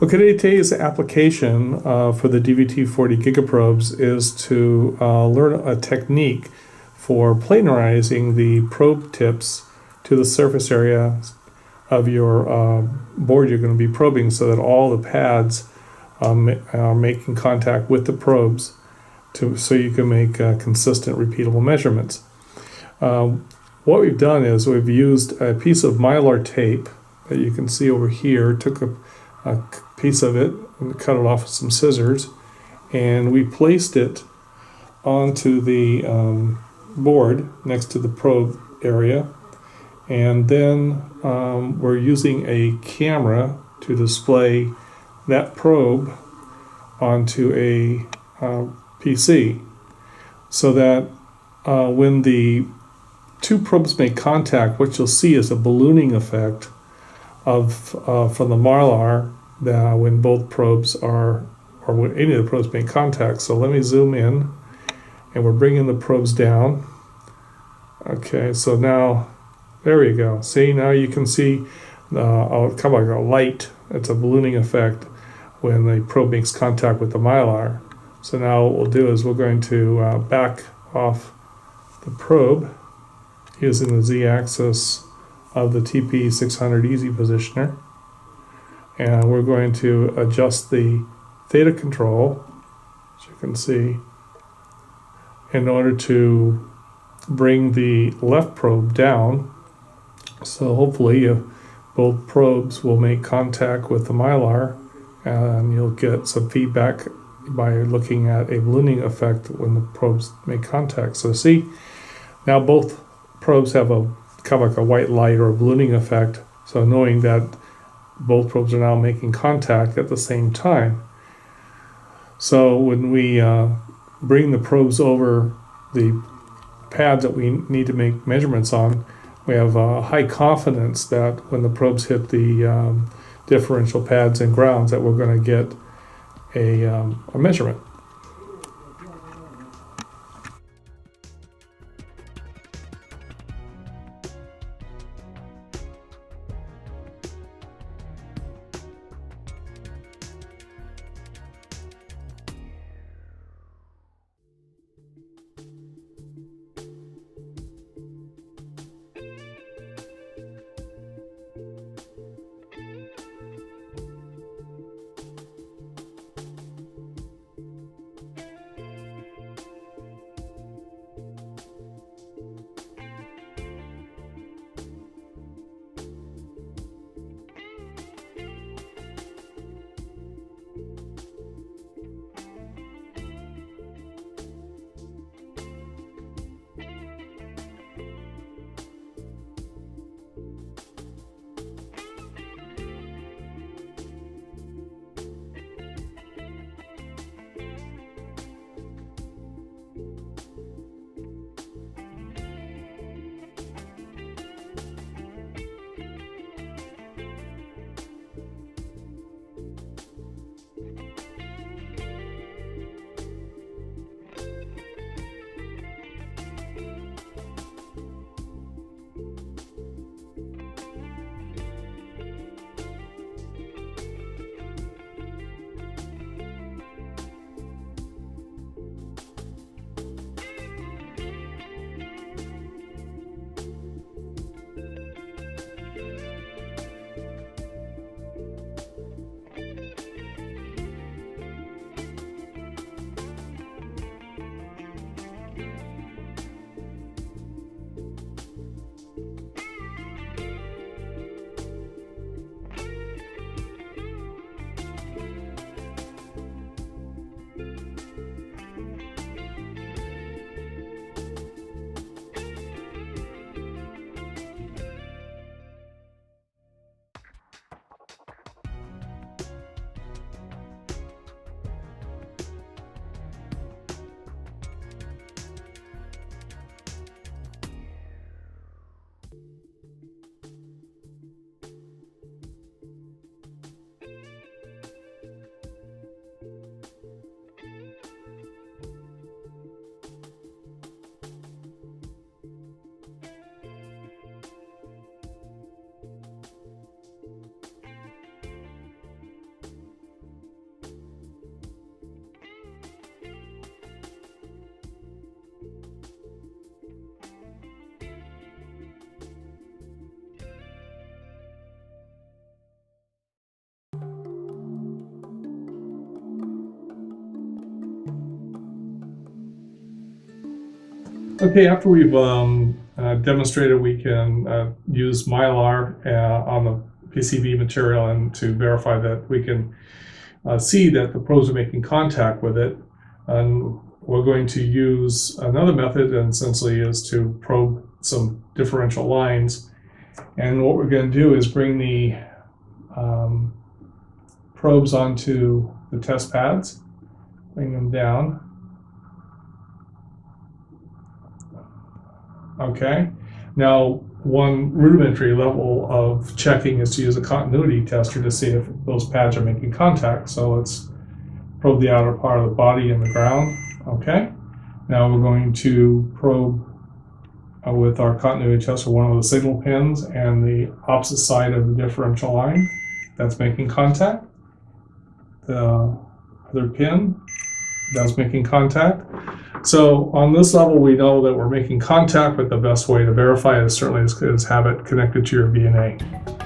Okay, today's application for the DVT40 GigaProbes is to learn a technique for planarizing the probe tips to the surface area of your board you're going to be probing, so that all the pads are making contact with the probes so you can make consistent, repeatable measurements. What we've done is we've used a piece of Mylar tape that you can see over here. Took a piece of it and cut it off with some scissors, and we placed it onto the board next to the probe area, and then we're using a camera to display that probe onto a PC, so that when the two probes make contact, what you'll see is a ballooning effect from the Mylar when both probes or when any of the probes make contact. So let me zoom in, and we're bringing the probes down. Okay, so now there we go. See, now you can see kind of like a light. It's a ballooning effect when the probe makes contact with the Mylar. So now what we'll do is we're going to back off the probe using the z-axis of the TP600 Easy Positioner, and we're going to adjust the theta control, as you can see, in order to bring the left probe down. So hopefully both probes will make contact with the Mylar, and you'll get some feedback by looking at a ballooning effect when the probes make contact. So see, now both probes have a kind of like a white light or a ballooning effect, so knowing that both probes are now making contact at the same time. So when we bring the probes over the pads that we need to make measurements on, we have a high confidence that when the probes hit the differential pads and grounds that we're going to get a measurement. Okay, after we've demonstrated we can use Mylar on the PCB material and to verify that we can see that the probes are making contact with it, and we're going to use another method, and essentially is to probe some differential lines. And what we're going to do is bring the probes onto the test pads, bring them down. Okay, now one rudimentary level of checking is to use a continuity tester to see if those pads are making contact. So let's probe the outer part of the body and the ground. Okay, now we're going to probe with our continuity tester one of the signal pins and the opposite side of the differential line that's making contact. The other pin that's making contact. So on this level, we know that we're making contact, but the best way to verify it certainly is have it connected to your VNA.